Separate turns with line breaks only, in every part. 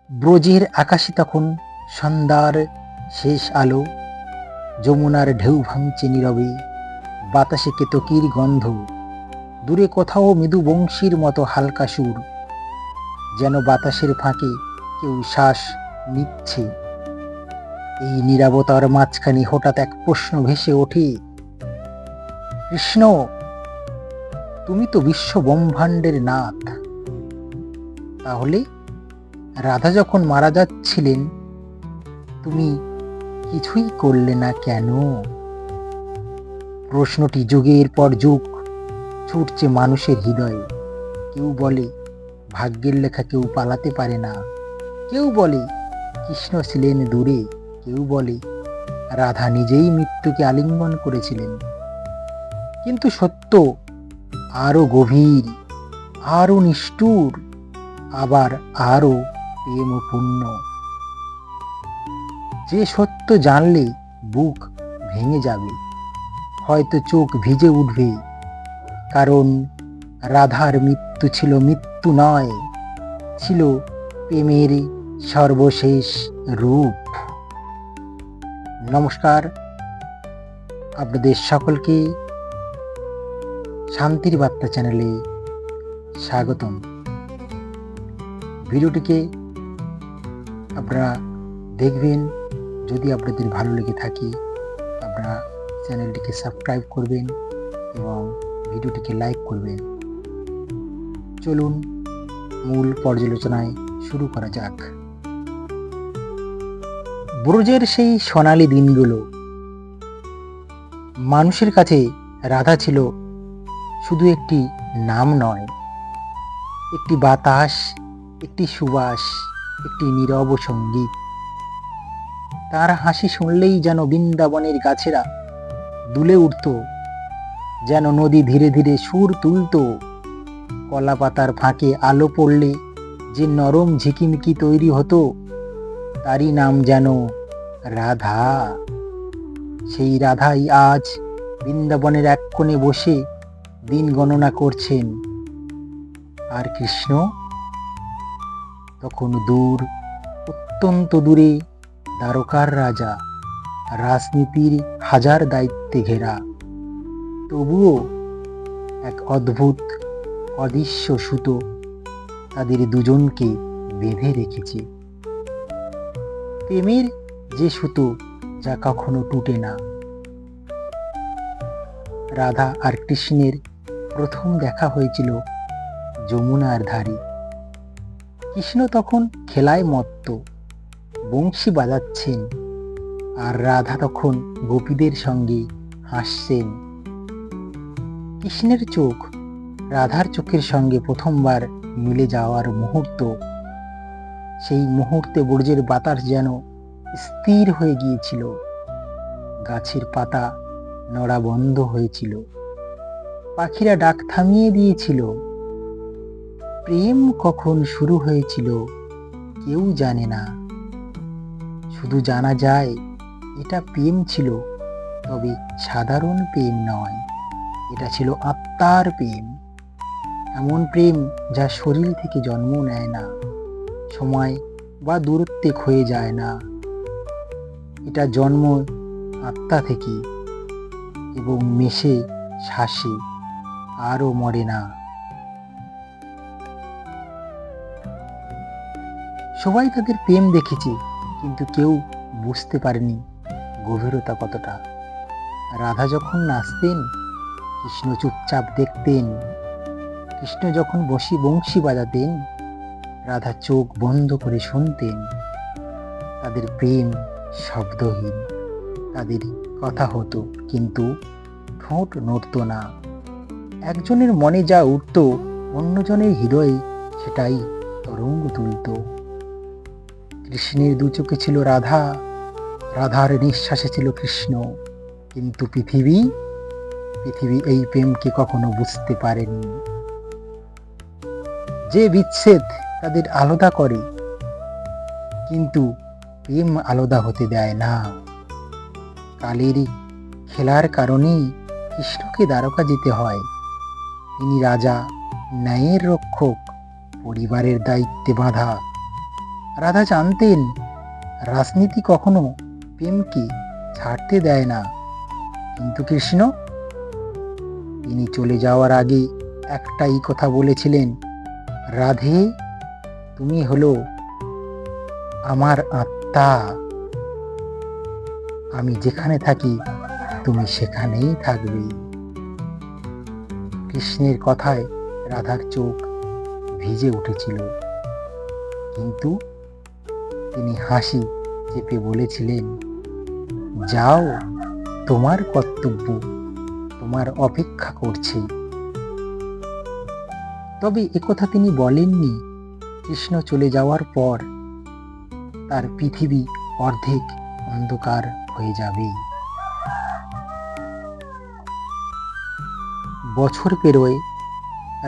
ব্রজের আকাশে তখন সন্ধ্যার শেষ আলো, যমুনার ঢেউ ভাঙছে নীরবে, বাতাসে কেতকীর গন্ধ, দূরে কোথাও মৃদু বংশীর মতো হালকা সুর, যেন বাতাসের ফাঁকে কেউ শ্বাস নিচ্ছে। এই নীরবতার মাঝখানে হঠাৎ এক প্রশ্ন ভেসে ওঠে, কৃষ্ণ, তুমি তো বিশ্ব ব্রহ্মাণ্ডের নাথ, তাহলে রাধা যখন মারা যাচ্ছিলেন তুমি কিছুই করলে না কেন? প্রশ্নটি যুগের পর যুগ ছুটছে মানুষের হৃদয়ে। কেউ বলে ভাগ্যের লেখা কেউ পালাতে পারে না, কেউ বলে কৃষ্ণ ছিলেন দূরে, কেউ বলে রাধা নিজেই মৃত্যুকে আলিঙ্গন করেছিলেন। কিন্তু সত্য আরো গভীর, আরো নিষ্ঠুর, আবার আরো প্রেমপূর্ণ। যে সত্য জানলে বুক ভেঙে যাবে, হয়তো চোখ ভিজে উঠবে, কারণ রাধার মৃত্যু ছিল মৃত্যু নয়, ছিল প্রেমের সর্বশেষ রূপ। নমস্কার, আপনাদের সকলকে শান্তির বার্তা চ্যানেলে স্বাগতম। ভিডিওটিকে আপনারা দেখবেন, যদি আপনাদের ভালো লেগে থাকে আপনারা চ্যানেলটিকে সাবস্ক্রাইব করবেন এবং ভিডিওটিকে লাইক করবেন। চলুন মূল পর্যালোচনায় শুরু করা যাক। ব্রজের সেই সোনালি দিনগুলো, মানুষের কাছে রাধা ছিল শুধু একটি নাম নয়, একটি বাতাস, একটি সুবাস, একটি নীরব সঙ্গীত। তার হাসি শুনলেই যেন বৃন্দাবনের গাছেরা দুলে উঠত, যেন নদী ধীরে ধীরে সুর তুলত। কলা পাতার ফাঁকে আলো পড়লে যে নরম ঝিকিমিকি তৈরি হতো, তারই নাম যেন রাধা। সেই রাধাই আজ বৃন্দাবনের এক কোণে বসে দিন গণনা করছেন। আর কৃষ্ণ তখন দূর, অত্যন্ত দূরে, দ্বারকার রাজা, রাজনীতির হাজার দায়িত্বে ঘেরা। তবুও এক অদ্ভুত অদৃশ্য সুতো তাদের দুজনকে বেঁধে রেখেছে। প্রেমের যে সুতো যা কখনো টুটে না। রাধা আর কৃষ্ণের প্রথম দেখা হয়েছিল যমুনার ধারে। কৃষ্ণ তখন খেলায় মত্ত, বংশী বাজাচ্ছেন, আর রাধা তখন গোপীদের সঙ্গে হাসছেন। কৃষ্ণের চোখ রাধার চোখের সঙ্গে প্রথমবার মিলে যাওয়ার মুহূর্ত, সেই মুহূর্তে ব্রজের বাতাস যেন স্থির হয়ে গিয়েছিল, গাছের পাতা নড়া বন্ধ হয়েছিল, পাখিরা ডাক থামিয়ে দিয়েছিল। প্রেম কখন শুরু হয়েছিল কেউ জানে না, শুধু জানা যায় এটা প্রেম ছিল, তবে সাধারণ প্রেম নয়, এটা ছিল আত্মার প্রেম। এমন প্রেম যা শরীর থেকে জন্ম নেয় না, সময় বা দূরত্বে ক্ষয়ে যায় না। এটা জন্ম আত্মা থেকে এবং মেশে শ্বাসে, আরও মরে না। সবাই তাদের প্রেম দেখেছে, কিন্তু কেউ বুঝতে পারেনি গভীরতা কতটা। রাধা যখন নাচতেন কৃষ্ণ চুপচাপ দেখতেন, কৃষ্ণ যখন বংশী বাজাতেন রাধা চোখ বন্ধ করে শুনতেন। তাদের প্রেম শব্দহীন, তাদের কথা হতো কিন্তু ঠোঁট নড়ত না। একজনের মনে যা উঠত অন্যজনের হৃদয়ে সেটাই তরঙ্গ তুলত। কৃষ্ণের দু চোখে ছিল রাধা, রাধার নিঃশ্বাসে ছিল কৃষ্ণ, কিন্তু পৃথিবী এই প্রেমকে কখনো বুঝতে পারেনি। যে বিচ্ছেদ তাদের আলাদা করে, কিন্তু প্রেম আলাদা হতে দেয় না। কালের খেলার কারণেই কৃষ্ণকে দ্বারকা যেতে হয়। তিনি রাজা, ন্যায়ের রক্ষক, পরিবারের দায়িত্বে বাঁধা। রাধা জানতেন রাজনীতি কখনো প্রেমকে ছাড়তে দেয় না, কিন্তু কৃষ্ণ, তিনি চলে যাওয়ার আগে একটাই কথা বলেছিলেন, রাধে, তুমি হলো আমার আত্মা, আমি যেখানে থাকি তুমি সেখানেই থাকবে। কৃষ্ণের কথায় রাধার চোখ ভিজে উঠেছিল, কিন্তু তিনি হাসি চেপে বলেছিলেন, যাও, তোমার কর্তব্য তোমার অপেক্ষা করছে। তবে একথা তিনি বলেননি কৃষ্ণ চলে যাওয়ার পর তার পৃথিবী অর্ধেক অন্ধকার হয়ে যাবে। বছর পেরোয়,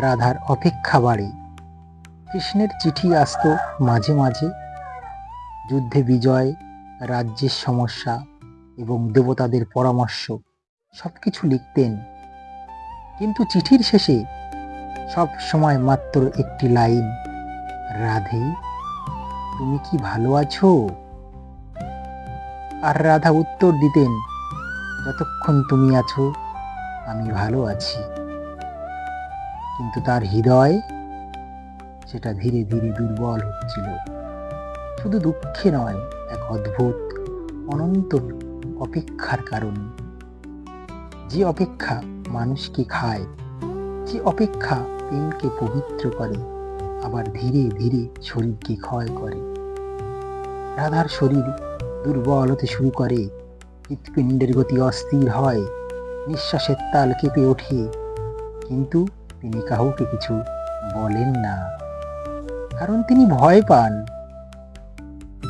রাধার অপেক্ষা বাড়ে। কৃষ্ণের চিঠি আসতো মাঝে মাঝে, যুদ্ধে বিজয়, রাজ্যের সমস্যা এবং দেবতাদের পরামর্শ সবকিছু লিখতেন, কিন্তু চিঠির শেষে সব সময় মাত্র একটি লাইন, রাধে, তুমি কি ভালো আছো? আর রাধা উত্তর দিতেন, যতক্ষণ তুমি আছো আমি ভালো আছি। কিন্তু তার হৃদয় সেটা ধীরে ধীরে দুর্বল হচ্ছিল, শুধু দুঃখে নয়, এক অদ্ভুত অনন্ত অপেক্ষার কারণে। যে অপেক্ষা মানুষকে খায়, যে অপেক্ষা প্রেমকে পবিত্র করে, আবার ধীরে ধীরে শরীরকে ক্ষয় করে। রাধার শরীর দুর্বল হতে শুরু করে, হৃৎপিণ্ডের গতি অস্থির হয়, নিঃশ্বাসের তাল কেঁপে ওঠে, কিন্তু তিনি কাউকে কিছু বলেন না, কারণ তিনি ভয় পান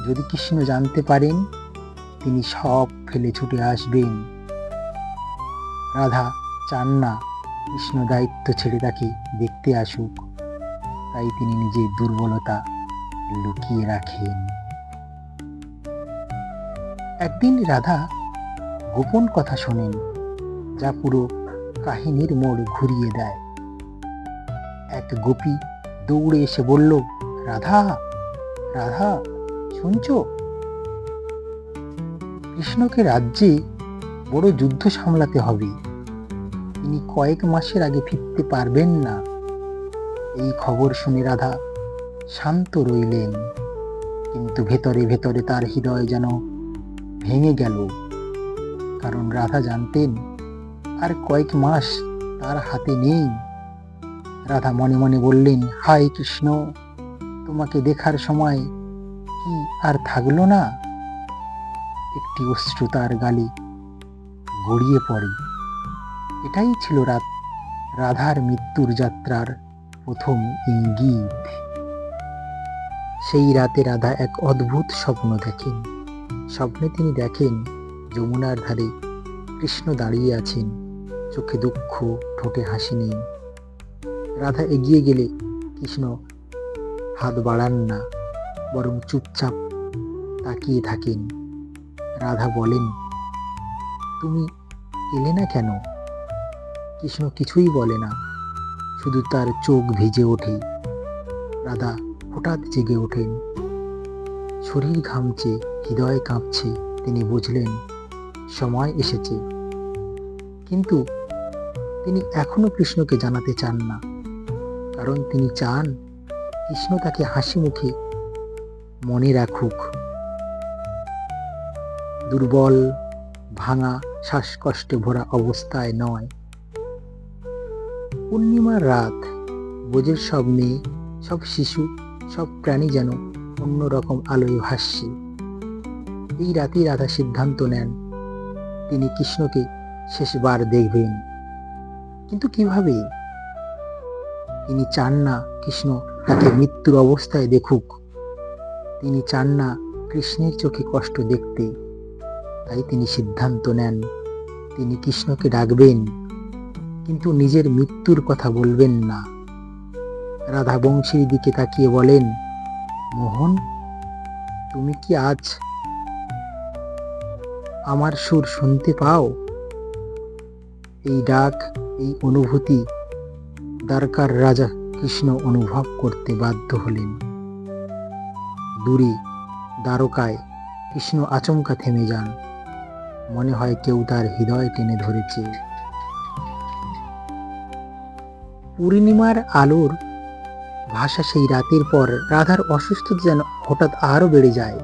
যদি কৃষ্ণ জানতে পারেন তিনি সব ফেলে ছুটে আসবেন। রাধা চান না কৃষ্ণ দায়িত্ব ছেড়ে তাকে দেখতে আসুক, তাই তিনি নিজের দুর্বলতা লুকিয়ে রাখেন। একদিন রাধা গোপন কথা শোনেন, যা পুরো কাহিনীর মোড় ঘুরিয়ে দেয়। এক গোপী দৌড়ে এসে বলল, রাধা, রাধা, শুনছো? কৃষ্ণকে রাজ্যে বড় যুদ্ধ সামলাতে হবে, তিনি কয়েক মাসের আগে ফিরতে পারবেন না। এই খবর শুনে রাধা শান্ত রইলেন, কিন্তু ভেতরে ভেতরে তার হৃদয় যেন ভেঙে গেল, কারণ রাধা জানতেন আর কয়েক মাস তার হাতে নেই। রাধা মনে মনে বললেন, হায় কৃষ্ণ, তোমাকে দেখার সময় কি আর থাকলো না? একটি অশ্রু তার গালে গড়িয়ে পড়ে। এটাই ছিল রাধার মৃত্যুর যাত্রার প্রথম ইঙ্গিত। সেই রাতে রাধা এক অদ্ভুত স্বপ্ন দেখেন। স্বপ্নে তিনি দেখেন যমুনার ধারে কৃষ্ণ দাঁড়িয়ে আছেন, চোখে দুঃখ, ঠোঁটে হাসি নেই। রাধা এগিয়ে গেলে কৃষ্ণ হাত বাড়ান না, বরং চুপচাপ তাকিয়ে থাকেন। রাধা বলেন, তুমি এলে না কেন? কৃষ্ণ কিছুই বলে না, শুধু তার চোখ ভিজে ওঠে। রাধা হঠাৎ জেগে ওঠেন, শরীর ঘামছে, হৃদয় কাঁপছে। তিনি বুঝলেন সময় এসেছে, কিন্তু তিনি এখনো কৃষ্ণকে জানাতে চান না, কারণ তিনি চান কৃষ্ণ তাকে হাসি মুখে মনে রাখুক, দুর্বল, ভাঙা, শ্বাসকষ্টে ভরা অবস্থায় নয়। পূর্ণিমার রাত, বোঝের সব মেয়ে, সব শিশু, সব প্রাণী যেন অন্যরকম আলোয় ভাসছে। এই রাতেই রাধা সিদ্ধান্ত নেন তিনি কৃষ্ণকে শেষবার দেখবেন, কিন্তু কিভাবে? তিনি চান না কৃষ্ণ তাকে মৃত্যুর অবস্থায় দেখুক, তিনি চান না কৃষ্ণের চোখে কষ্ট দেখতে। তাই তিনি সিদ্ধান্ত নেন তিনি কৃষ্ণকে ডাকবেন, কিন্তু নিজের মৃত্যুর কথা বলবেন না। রাধা বংশীর দিকে তাকিয়ে বলেন, মোহন, তুমি কি আজ আমার সুর শুনতে পাও? এই ডাক, এই অনুভূতি দ্বারকার রাজা কৃষ্ণ অনুভব করতে বাধ্য হলেন। দূরে দ্বারকায় কৃষ্ণ আচমকা থেমে যান। মনে হয় কেউ তার হৃদয় টেনে ধরেছে। পূর্ণিমার আলোর ভাষা সেই রাতের পর রাধার অসুস্থতা যেন হঠাৎ আরো বেড়ে যায়।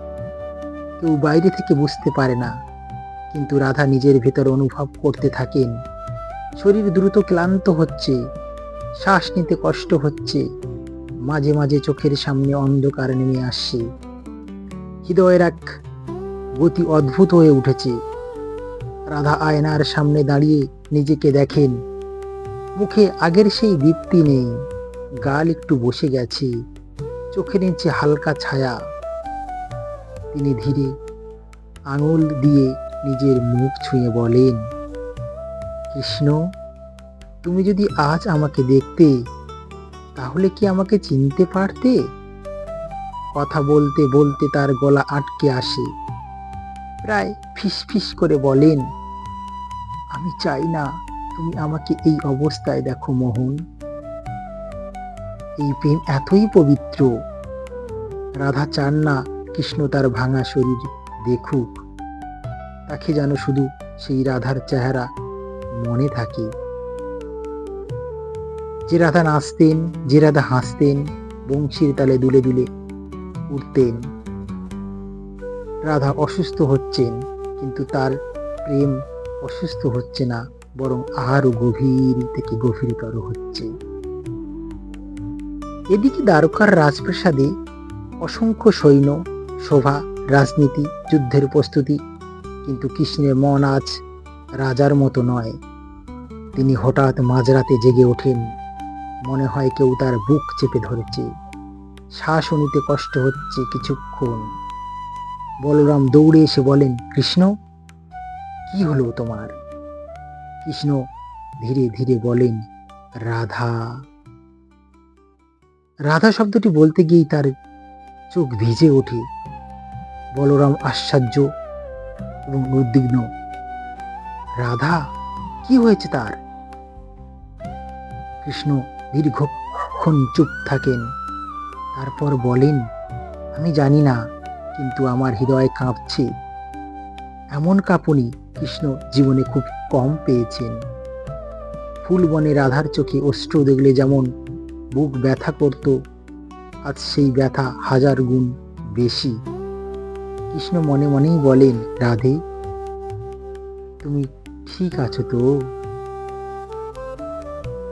কেউ বাইরে থেকে বুঝতে পারে না, কিন্তু রাধা নিজের ভেতর অনুভব করতে থাকেন। শরীর দ্রুত ক্লান্ত হচ্ছে, শ্বাস নিতে কষ্ট হচ্ছে, মাঝে মাঝে চোখের সামনে অন্ধকার নেমে আসছে। হৃদয়ের এক গতি অদ্ভুত হয়ে উঠেছে। রাধা আয়নার সামনে দাঁড়িয়ে নিজেকে দেখেন। মুখে আগের সেই দীপ্তি নেই, গাল একটু বসে গেছে, চোখের নিচে হালকা ছায়া। তিনি ধীরে আঙুল দিয়ে নিজের মুখ ছুঁয়ে বলেন, কৃষ্ণ, তুমি যদি আজ আমাকে দেখতে, তাহলে কি আমাকে চিনতে পারতে? কথা বলতে বলতে তার গলা আটকে আসে। প্রায় ফিসফিস করে বলেন, আমি চাই না তুমি আমাকে এই অবস্থায় দেখো মোহন। এই প্রেম এতই পবিত্র। রাধা চান না কৃষ্ণ তার ভাঙা শরীর দেখুক, তাকে যেন শুধু সেই রাধার চেহারা মনে থাকে। যে রাধা নাচতেন, যে রাধা হাসতেন, বংশীর তালে দুলে দুলে উঠতেন। রাধা অসুস্থ হচ্ছেন, কিন্তু তার প্রেম অসুস্থ হচ্ছে না, বরং আরো গভীর থেকে গভীরতর হচ্ছে। এদিকে দ্বারকার রাজপ্রাসাদে অসংখ্য সৈন্য, শোভা, রাজনীতি, যুদ্ধের প্রস্তুতি, কিন্তু কৃষ্ণের মন আজ রাজার মতো নয়। তিনি হঠাৎ মাঝরাতে জেগে ওঠেন। মনে হয় কেউ তার বুক চেপে ধরেছে। শ্বাসও নিতে কষ্ট হচ্ছে কিছুক্ষণ। বলরাম দৌড়ে এসে বলেন, কৃষ্ণ, কি হলো তোমার? কৃষ্ণ ধীরে ধীরে বলেন, রাধা। রাধা শব্দটি বলতে গিয়েই তার চোখ ভিজে ওঠে। বলরাম আশ্চর্য এবং উদ্বিগ্ন। রাধা, কি হয়েছে তার? কৃষ্ণ দীর্ঘক্ষণ চুপ থাকেন, তারপর বলেন, আমি জানি না, কিন্তু আমার হৃদয় কাঁপছে। এমন কাঁপুনি কৃষ্ণ জীবনে খুব কম পেয়েছেন। ফুল বনে রাধার চোখে অশ্রু দেখলে যেমন বুক ব্যথা করত, আজ সেই ব্যথা 1000 গুণ বেশি। কৃষ্ণ মনে মনেই বলেন, রাধে, তুমি ঠিক আছো তো?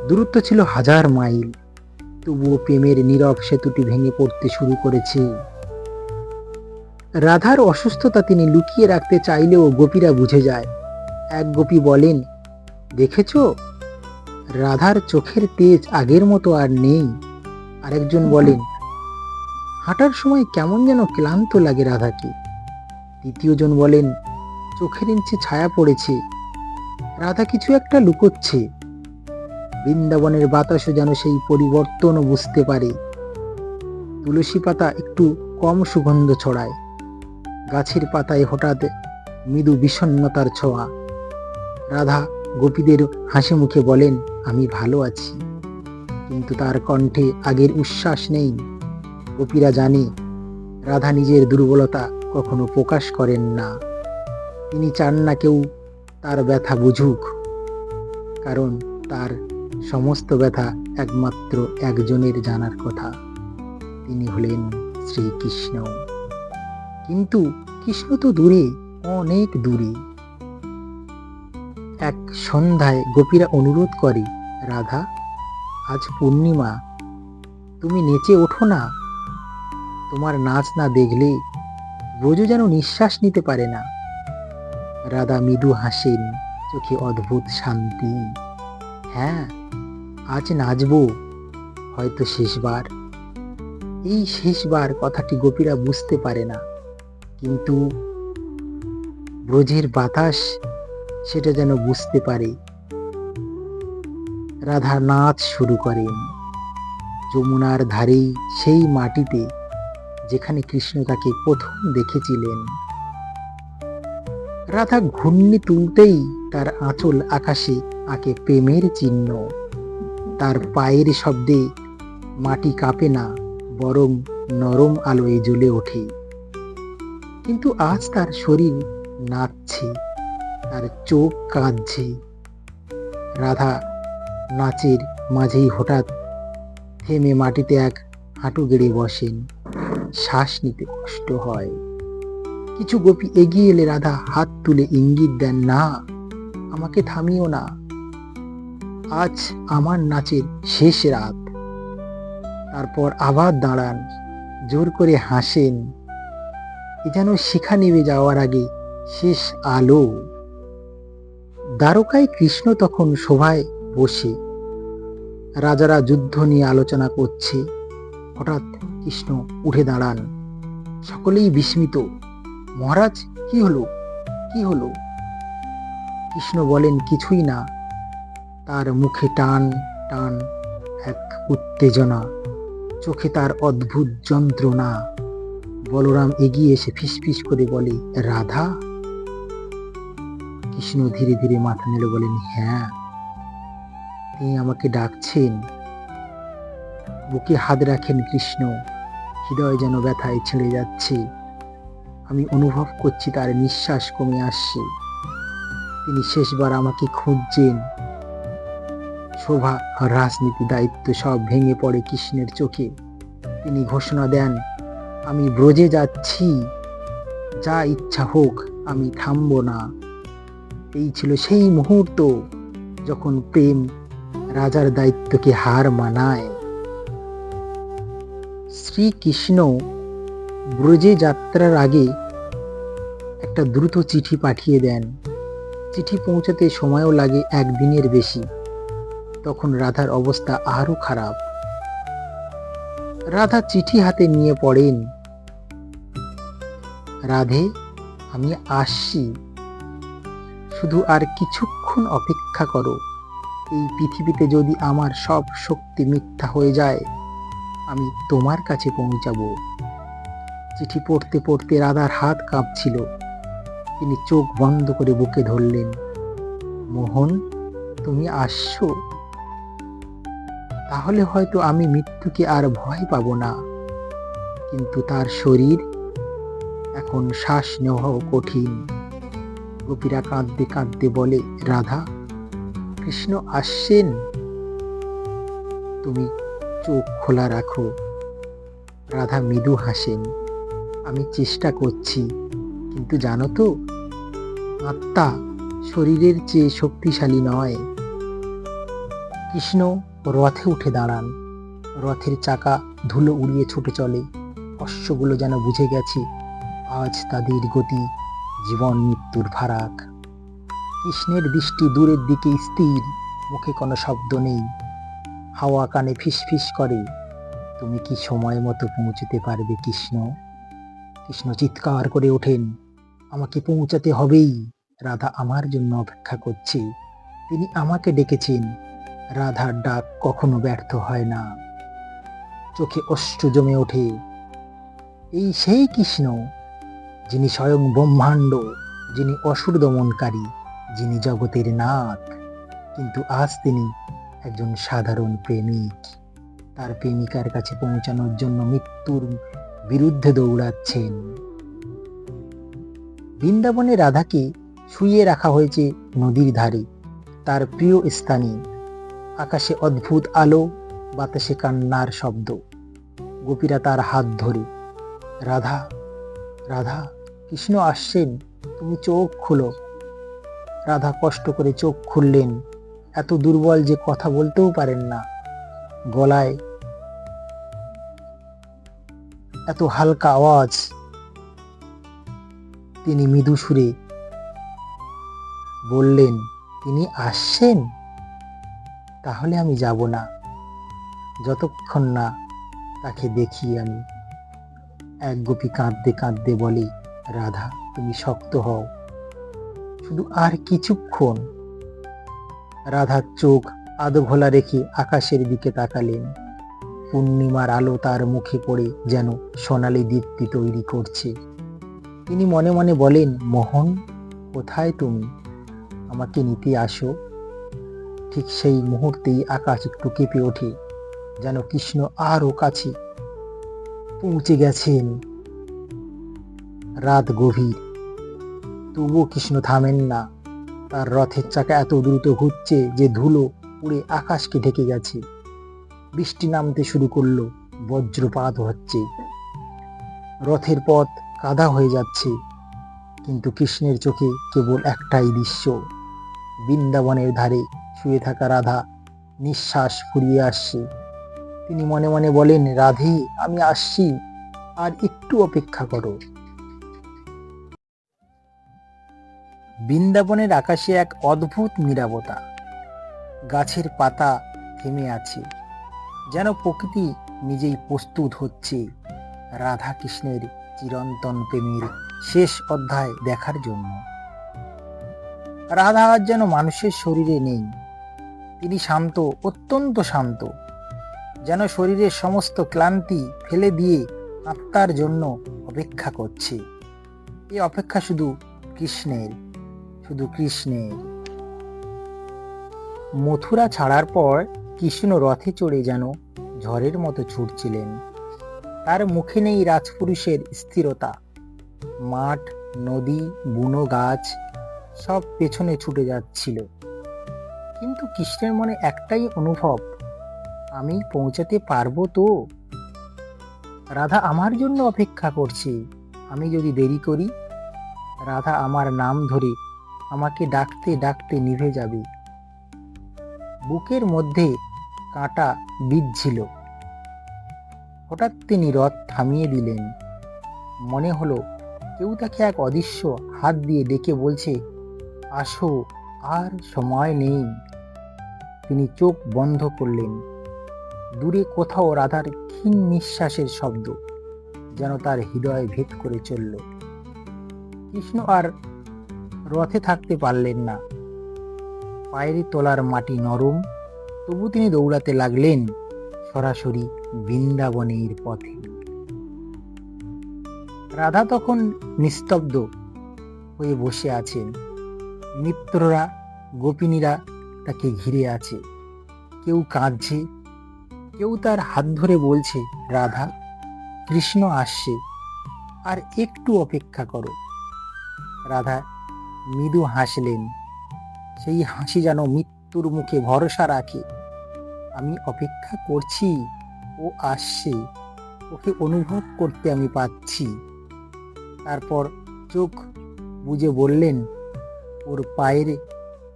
দূরত্ব ছিল 1000 মাইল, তবুও প্রেমের নীরব সেতুটি ভেঙে পড়তে শুরু করেছে। রাধার অসুস্থতা তিনি লুকিয়ে রাখতে চাইলেও গোপীরা বুঝে যায়। এক গোপী বলেন, দেখেছো, রাধার চোখের তেজ আগের মতো আর নেই। আরেকজন বলেন, হাঁটার সময় কেমন যেন ক্লান্ত লাগে রাধাকে। তৃতীয়জন বলেন, চোখের নিচে ছায়া পড়েছে, রাধা কিছু একটা লুকোচ্ছে। বৃন্দাবনের বাতাসও যেন সেই পরিবর্তনও বুঝতে পারে। তুলসী পাতা একটু কম সুগন্ধ ছড়ায়, গাছের পাতায় হঠাৎ মৃদু বিষণ্ণতার ছোঁয়া। রাধা গোপীদের হাসি মুখে বলেন, আমি ভালো আছি, কিন্তু তার কণ্ঠে আগের উচ্ছ্বাস নেই। গোপীরা জানে রাধা নিজের দুর্বলতা কখনো প্রকাশ করেন না। তিনি চান না কেউ তার ব্যথা বুঝুক, কারণ তার সমস্ত ব্যথা একমাত্র একজনের জানার কথা, তিনি হলেন শ্রীকৃষ্ণ। কিন্তু কৃষ্ণ তো দূরে, অনেক দূরে। এক সন্ধ্যায় গোপীরা অনুরোধ করে, রাধা, আজ পূর্ণিমা, তুমি নেচে ওঠো না। তোমার নাচ না দেখলে ব্রজ যেন নিঃশ্বাস নিতে পারে না। রাধা মৃদু হাসেন, চোখে অদ্ভুত শান্তি। হ্যাঁ, আজ নাচবো, হয়তো শেষবার। এই শেষবার কথাটি গোপীরা বুঝতে পারে না, কিন্তু ব্রজের বাতাস সেটা যেন বুঝতে পারে। রাধা নাচ শুরু করেন যমুনার ধারেই, সেই মাটিতে যেখানে কৃষ্ণ তাকে প্রথম দেখেছিলেন। রাধা ঘূর্ণি তুলতেই তার আঁচল আকাশে আঁকে প্রেমের চিহ্ন। তার পায়ের শব্দে মাটি কাঁপে না, বরং নরম আলোয় জ্বলে ওঠে। কিন্তু আজ তার শরীর নাচছে, তার চোখ কাঁদছে। রাধা নাচের মাঝেই হঠাৎ থেমে মাটিতে এক হাঁটু গেড়ে বসেন। শ্বাস নিতে কষ্ট হয়। কিছু গোপী এগিয়ে এলে রাধা হাত তুলে ইঙ্গিত দেন, না, আমাকে থামিও না, আজ আমার নাচের শেষ রাত। তারপর আবার দাঁড়ান, জোর করে হাসেন। এ যেন শিখা নিভে যাওয়ার আগে শেষ আলো। দ্বারকায় কৃষ্ণ তখন সভায় বসে, রাজারা যুদ্ধ নিয়ে আলোচনা করছে। হঠাৎ কৃষ্ণ উঠে দাঁড়ান। সকলেই বিস্মিত। মহারাজ, কি হলো, কি হলো? কৃষ্ণ বলেন, কিছুই না। তার মুখে টান টান এক উত্তেজনা, চোখে তার অদ্ভুত যন্ত্রণা। বলরাম এগিয়ে এসে ফিসফিস করে বলে, রাধা? কৃষ্ণ ধীরে ধীরে মাথা নেড়ে বলেন, হ্যাঁ, তিনি আমাকে ডাকছেন। বুকে হাত রাখেন কৃষ্ণ। হৃদয় যেন ব্যথায় ছেড়ে যাচ্ছে। আমি অনুভব করছি তার নিঃশ্বাস কমে আসছে। তিনি শেষবার আমাকে খুঁজছেন। শোভা, রাজনীতি, দায়িত্ব সব ভেঙে পড়ে কৃষ্ণের চোখে। তিনি ঘোষণা দেন, আমি ব্রজে যাচ্ছি, যা ইচ্ছা হোক, আমি থামব না। এই ছিল সেই মুহূর্ত যখন প্রেম রাজার দায়িত্বকে হার মানায়। শ্রীকৃষ্ণ ব্রজে যাত্রার আগে একটা দ্রুত চিঠি পাঠিয়ে দেন। চিঠি পৌঁছাতে সময়ও লাগে একদিনের বেশি। তখন রাধার অবস্থা আরো খারাপ। রাধা চিঠি হাতে নিয়ে পড়েন, রাধে, আমি আসছি, শুধু আর কিছুক্ষণ অপেক্ষা করো। এই পৃথিবীতে যদি আমার সব শক্তি মিথ্যা হয়ে যায়, আমি তোমার কাছে পৌঁছাবো। চিঠি পড়তে পড়তে রাধার হাত কাঁপছিল। তিনি চোখ বন্ধ করে বুকে ধরলেন। মোহন, তুমি আসছো? তাহলে হয়তো আমি মৃত্যুকে আর ভয় পাবো না। কিন্তু তার শরীর এখন শ্বাস নেওয়াও কঠিন। গোপীরা কাঁদতে কাঁদতে বলে, রাধা, কৃষ্ণ আসছেন, তুমি চোখ খোলা রাখো। রাধা মৃদু হাসেন, আমি চেষ্টা করছি, কিন্তু জানো তো, আত্মা শরীরের চেয়ে শক্তিশালী নয়। কৃষ্ণ রথে উঠে দাঁড়ান। রথের চাকা ধুলো উড়িয়ে ছুটে চলে। অশ্বগুলো যেন বুঝে গেছে, আজ তাদের গতি জীবন মৃত্যুর ফারাক। কৃষ্ণের দৃষ্টি দূরের দিকে স্থির, মুখে কোনো শব্দ নেই। হাওয়া কানে ফিসফিস করে, তুমি কি সময় মতো পৌঁছতে পারবে কৃষ্ণ? কৃষ্ণ চিৎকার করে ওঠেন, আমাকে পৌঁছাতে হবেই। রাধা আমার জন্য অপেক্ষা করছে। তিনি আমাকে ডেকেছেন। রাধার ডাক কখনো ব্যর্থ হয় না। চোখে অশ্রু জমে ওঠে। এই সেই কৃষ্ণ, যিনি স্বয়ং ব্রহ্মাণ্ড, যিনি অসুর দমনকারী, যিনি জগতের নাথ। কিন্তু আজ তিনি একজন সাধারণ প্রেমিক। তার প্রেমিকার কাছে পৌঁছানোর জন্য মৃত্যুর বিরুদ্ধে দৌড়াচ্ছেন। বৃন্দাবনে রাধাকে শুইয়ে রাখা হয়েছে নদীর ধারে, তার প্রিয় স্থানে। আকাশে অদ্ভুত আলো, বাতাসে কান্নার শব্দ। গোপীরা তার হাত ধরে, রাধা, রাধা, কৃষ্ণ আসছেন, তুমি চোখ খুলো। রাধা কষ্ট করে চোখ খুললেন। এত দুর্বল যে কথা বলতেও পারেন না। গলায় এত হালকা আওয়াজ। তিনি মৃদু সুরে বললেন, তিনি আসছেন? তাহলে আমি যাব না, যতক্ষণ না তাকে দেখি আমি। এক গোপী কাঁদতে কাঁদতে বলে, রাধা, তুমি শক্ত হও, শুধু আর কিছুক্ষণ। রাধার চোখ আধো ঘোলা রেখে আকাশের দিকে তাকালেন। পূর্ণিমার আলো তার মুখে পড়ে যেন সোনালি দীপ্তি তৈরি করছে। তিনি মনে মনে বলেন, মোহন, কোথায় তুমি? আমাকে নিতে আসো। ঠিক সেই মুহূর্তেই আকাশ একটু কেঁপে ওঠে, যেন কৃষ্ণ আরো কাছে। পৌঁছে গেছেন। রাত গভীর, তবুও কৃষ্ণ থামেন না। তার রথের চাকা এত দ্রুত ঘুরছে যে ধুলো উড়ে আকাশকে ঢেকে গেছে। বৃষ্টি নামতে শুরু করলো, বজ্রপাত হচ্ছে, রথের পথ কাদা হয়ে যাচ্ছে। কিন্তু কৃষ্ণের চোখে কেবল একটাই দৃশ্য, বৃন্দাবনের ধারে শুয়ে থাকা রাধা নিঃশ্বাস ফুরিয়ে আসছে। তিনি মনে মনে বলেন, রাধে, আমি আসছি, আর একটু অপেক্ষা করো। বৃন্দাবনের আকাশে এক অদ্ভুত নীরবতা। গাছের পাতা থেমে আছে, যেন প্রকৃতি নিজেই প্রস্তুত হচ্ছে রাধা কৃষ্ণের চিরন্তন প্রেমের শেষ অধ্যায় দেখার জন্য। রাধা আজ যেন মানুষের শরীরে নেই। তিনি শান্ত, অত্যন্ত শান্ত, যেন শরীরের সমস্ত ক্লান্তি ফেলে দিয়ে আত্মার জন্য অপেক্ষা করছে। এই অপেক্ষা শুধু কৃষ্ণের, শুধু কৃষ্ণের। মথুরা ছাড়ার পর কৃষ্ণ রথে চড়ে যেন ঝড়ের মতো ছুটছিলেন। তার মুখে নেই রাজপুরুষের স্থিরতা। মাঠ, নদী, বুনো গাছ সব পেছনে ছুটে যাচ্ছিল, কিন্তু কৃষ্ণের মনে একটাই অনুভব, আমি পৌঁছাতে পারবো তো? রাধা আমার জন্য অপেক্ষা করছে। আমি যদি দেরি করি, রাধা আমার নাম ধরে আমাকে ডাকতে ডাকতে নিভে যাবে। বুকের মধ্যে কাঁটা বিঁধছিল। হঠাৎ তিনি রথ থামিয়ে দিলেন। মনে হলো কেউ তাকে এক অদৃশ্য হাত দিয়ে ডেকে বলছে, আসো, আর সময় নেই। তিনি চোখ বন্ধ করলেন। দূরে কোথাও রাধার ক্ষীণ নিঃশ্বাসের শব্দ যেন তার হৃদয় ভেদ করে চলল। কৃষ্ণ আর রথে থাকতে পারলেন না। পায়ের তলার মাটি নরম, তবু তিনি দৌড়াতে লাগলেন সরাসরি বৃন্দাবনের পথে। রাধা তখন নিস্তব্ধ হয়ে বসে আছেন। মিত্ররা, গোপিনীরা তাকে ঘিরে আছে। কেউ কাঁদছে, কেউ তার হাত ধরে বলছে, রাধা, কৃষ্ণ আসছে, আর একটু অপেক্ষা করো। রাধা মৃদু হাসলেন। সেই হাসি যেন মৃত্যুর মুখে ভরসা রাখে। আমি অপেক্ষা করছি, ও আসছে, ওকে অনুভব করতে আমি পাচ্ছি। তারপর চোখ বুজে বললেন, ওর পায়ের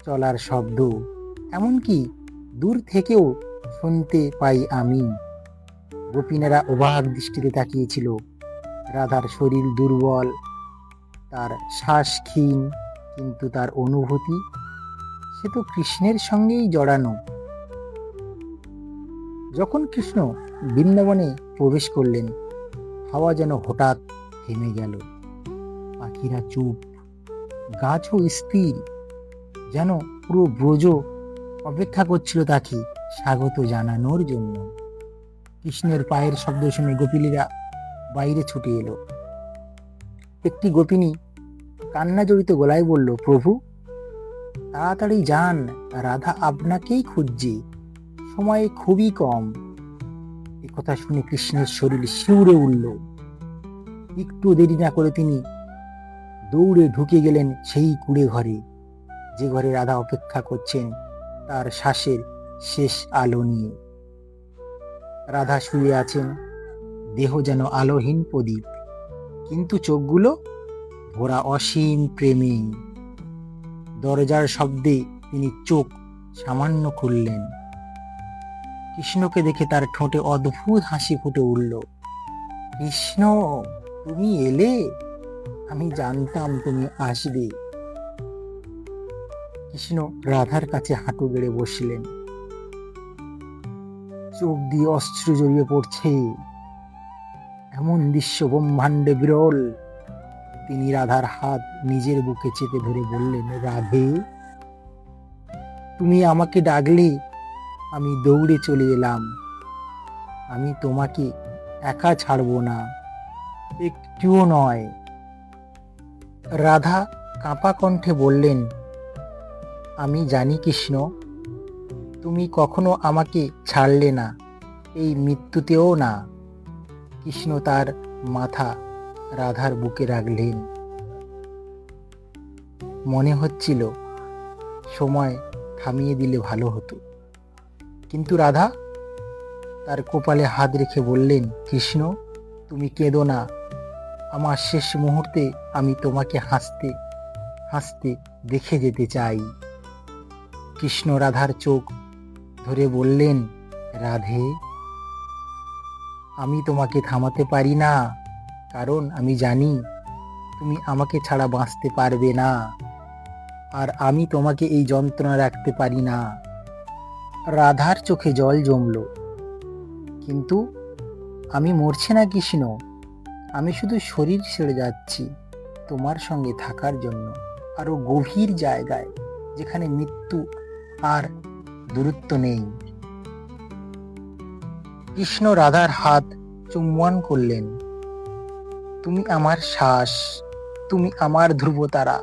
চলার শব্দ এমনকি দূর থেকেও শুনতে পাই আমি। গোপিনেরা অবাক দৃষ্টিতে তাকিয়েছিল। রাধার শরীর দুর্বল, তার শ্বাস ক্ষীণ, কিন্তু তার অনুভূতি, সে তো কৃষ্ণের সঙ্গেই জড়ানো। যখন কৃষ্ণ বৃন্দাবনে প্রবেশ করলেন, হাওয়া যেন হঠাৎ থেমে গেল। পাখিরা চুপ, গাছও স্থির, যেন পুরো ব্রজ অপেক্ষা করছিল তাকে স্বাগত জানানোর জন্য। কৃষ্ণের পায়ের শব্দ শুনে গোপিনীরা বাইরে ছুটে এলো। একটি গোপিনী কান্না জড়িত গলায় বলল, প্রভু, তাড়াতাড়ি যান, রাধা আপনাকেই খুঁজছে, সময় খুবই কম। একথা শুনে কৃষ্ণের শরীর শিউরে উঠল। একটু দেরি না করে তিনি দৌড়ে ঢুকে গেলেন সেই কুঁড়ে ঘরে, যে ঘরে রাধা অপেক্ষা করছেন তার শ্বাসের শেষ আলো নিয়ে। রাধা শুয়ে আছেন, দেহ যেন আলোহীন প্রদীপ, কিন্তু চোখগুলো ভরা অসীম প্রেমে। দরজার শব্দে তিনি চোখ সামান্য খুললেন। কৃষ্ণকে দেখে তার ঠোঁটে অদ্ভুত হাসি ফুটে উঠল। কৃষ্ণ, তুমি এলে, আমি জানতাম তুমি আসবে। কৃষ্ণ রাধার কাছে হাঁটু গেড়ে বসলেন। চোখ দিয়ে অশ্রু জড়িয়ে পড়ছে। এমন দৃশ্য ব্রহ্মাণ্ডে বিরল। তিনি রাধার হাত নিজের বুকে চেপে ধরে বললেন, রাধে, তুমি আমাকে ডাকলে, আমি দৌড়ে চলে এলাম। আমি তোমাকে একা ছাড়বো না, একটুও নয়। রাধা কাঁপা কণ্ঠে বললেন, আমি জানি কৃষ্ণ, তুমি কখনো আমাকে ছাড়লে না, এই মৃত্যুতেও না। কৃষ্ণ তার মাথা রাধার বুকে রাখলেন। মনে হচ্ছিল সময় থামিয়ে দিলে ভালো হতো, কিন্তু রাধা তার কপালে হাত রেখে বললেন, কৃষ্ণ তুমি কেঁদো না, আমার শেষ মুহূর্তে আমি তোমাকে হাসতে হাসতে দেখে যেতে চাই। কৃষ্ণ রাধার চোখ ধরে বললেন, রাধে আমি তোমাকে থামাতে পারি না, কারণ আমি জানি তুমি আমাকে ছাড়া বাঁচতে পারবে না, আর আমি তোমাকে এই যন্ত্রণা রাখতে পারি না। রাধার চোখে জল জমল, কিন্তু আমি মরছি না কৃষ্ণ, আমি শুধু শরীর ছেড়ে যাচ্ছি তোমার সঙ্গে থাকার জন্য, আরো গভীর জায়গায়, যেখানে মৃত্যু আর দূরত্ব নেই। কৃষ্ণ রাধার হাত চুম্বন করলেন। তুমি আমার শ্বাস, তুমি আমার ধ্রুবতারা,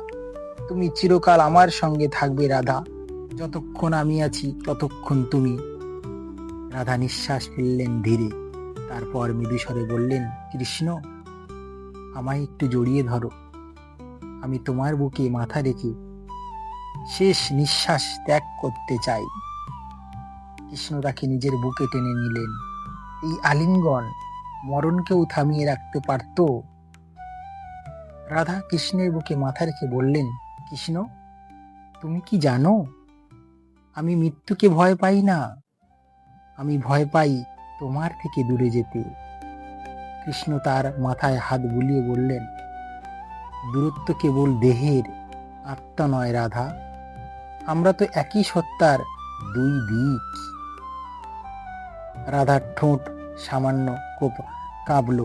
তুমি চিরকাল আমার সঙ্গে থাকবে রাধা, যতক্ষণ আমি আছি ততক্ষণ তুমি। রাধা নিঃশ্বাস ফেললেন ধীরে, তারপর মৃদুস্বরে বললেন, কৃষ্ণ আমায় একটু জড়িয়ে ধরো, আমি তোমার বুকে মাথা রেখে শেষ নিঃশ্বাস ত্যাগ করতে চাই। কৃষ্ণ তাকে নিজের বুকে টেনে নিলেন। এই আলিঙ্গন মরণকেও থামিয়ে রাখতে পারত। রাধা কৃষ্ণের বুকে মাথা রেখে বললেন, কৃষ্ণ তুমি কি জানো, আমি মৃত্যুকে ভয় পাই না, আমি ভয় পাই তোমার থেকে দূরে যেতে। কৃষ্ণ তার মাথায় হাত বুলিয়ে বললেন, দূরত্ব কেবল দেহের, আত্মা নয় রাধা, আমরা তো একই সত্তার দুই দিক। রাধার ঠোঁট সামান্য কাঁপল।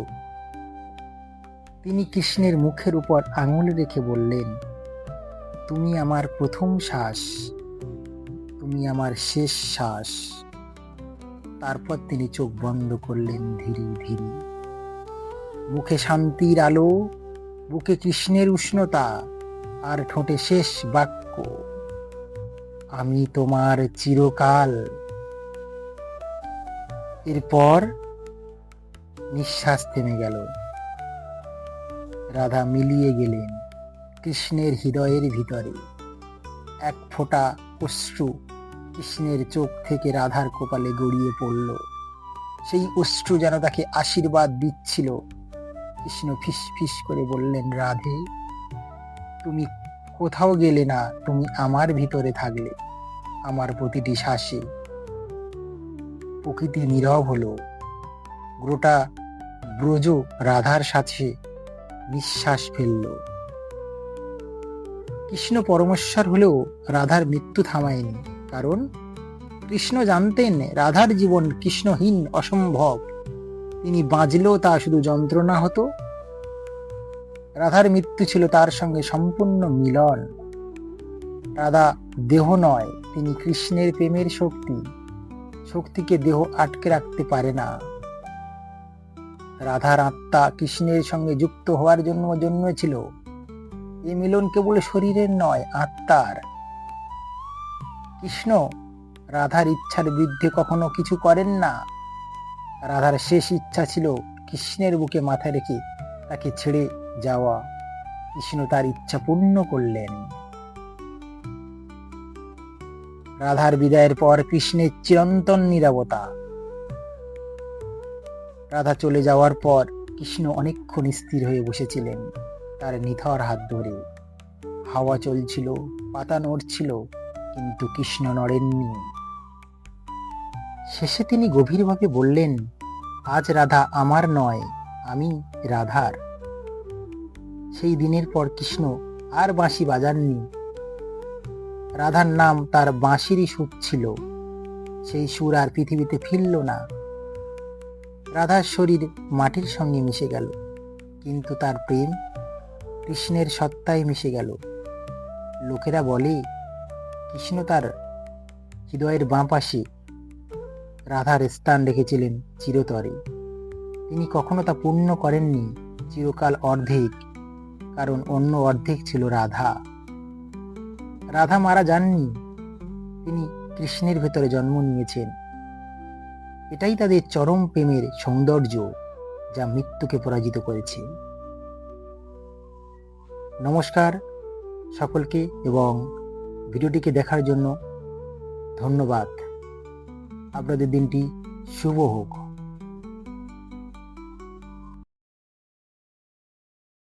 তিনি কৃষ্ণের মুখের উপর আঙুল রেখে বললেন, তুমি আমার প্রথম শ্বাস, তুমি আমার শেষ শ্বাস। তারপর তিনি চোখ বন্ধ করলেন ধীরে ধীরে। মুখে শান্তির আলো, বুকে কৃষ্ণের উষ্ণতা, আর ঠোঁটে শেষ বাক্য, আমি তোমার চিরকাল। এরপর নিঃশ্বাস থেমে গেল। রাধা মিলিয়ে গেলেন কৃষ্ণের হৃদয়ের ভিতরে। এক ফোঁটা অশ্রু কৃষ্ণের চোখ থেকে রাধার কপালে গড়িয়ে পড়ল। সেই অশ্রু যেন তাকে আশীর্বাদ দিচ্ছিল। কৃষ্ণ ফিস ফিস করে বললেন, রাধে তুমি কোথাও গেলে না, তুমি আমার ভিতরে থাকলে, আমার প্রতিটি শ্বাসে। প্রকৃতি নীরব হলো। গোটা ব্রজ রাধার সাথে নিঃশ্বাস ফেলল। কৃষ্ণ পরমেশ্বর হলেও রাধার মৃত্যু থামায়নি, কারণ কৃষ্ণ জানতেন রাধার জীবন কৃষ্ণহীন অসম্ভব। তিনি বাঁচলেও তা শুধু যন্ত্রণা হতো। রাধার মৃত্যু ছিল তার সঙ্গে সম্পূর্ণ মিলন। রাধা দেহ নয়, তিনি কৃষ্ণের প্রেমের শক্তি। শক্তিকে দেহ আটকে রাখতে পারে না। রাধার আত্মা কৃষ্ণের সঙ্গে যুক্ত হওয়ার জন্য জন্মেছিল। এই মিলন কেবল শরীরের নয়, আত্মার। কৃষ্ণ রাধার ইচ্ছার বিরুদ্ধে কখনো কিছু করেন না। রাধার শেষ ইচ্ছা ছিল কৃষ্ণের বুকে মাথা রেখে তাকে ছেড়ে যাওয়া। কৃষ্ণ তার ইচ্ছা পূর্ণ করলেন। রাধার বিদায়ের পর কৃষ্ণের চিরন্তন নীরবতা। রাধা চলে যাওয়ার পর কৃষ্ণ অনেকক্ষণ স্থির হয়ে বসেছিলেন তার নিথর হাত ধরে। হাওয়া চলছিল, পাতা নড়ছিল, কিন্তু কৃষ্ণ নড়েননি। শেষে তিনি গভীরভাবে বললেন, আজ রাধা আমার নয়, আমি রাধার। সেই দিনের পর কৃষ্ণ আর বাঁশি বাজাননি। রাধার নাম তার বাঁশিরই সুর ছিল। সেই সুর আর পৃথিবীতে ফিরল না। রাধার শরীর মাটির সঙ্গে মিশে গেল, কিন্তু তার প্রেম কৃষ্ণের সত্তায় মিশে গেল। লোকেরা বলে কৃষ্ণ তার হৃদয়ের বাঁ পাশে রাধার স্থান রেখেছিলেন চিরতরে। তিনি কখনো তা পূর্ণ করেননি, চিরকাল অর্ধেক, কারণ অন্য অর্ধেক ছিল রাধা। রাধা মারা যাননি, তিনি কৃষ্ণের ভেতরে জন্ম নিয়েছেন। এটাই তাদের চরম প্রেমের সৌন্দর্য। যা মৃত্যুকে পরাজিত করেছে। নমস্কার সকলকে এবং ভিডিওটিকে দেখার জন্য ধন্যবাদ। আপনাদের দিনটি শুভ হোক।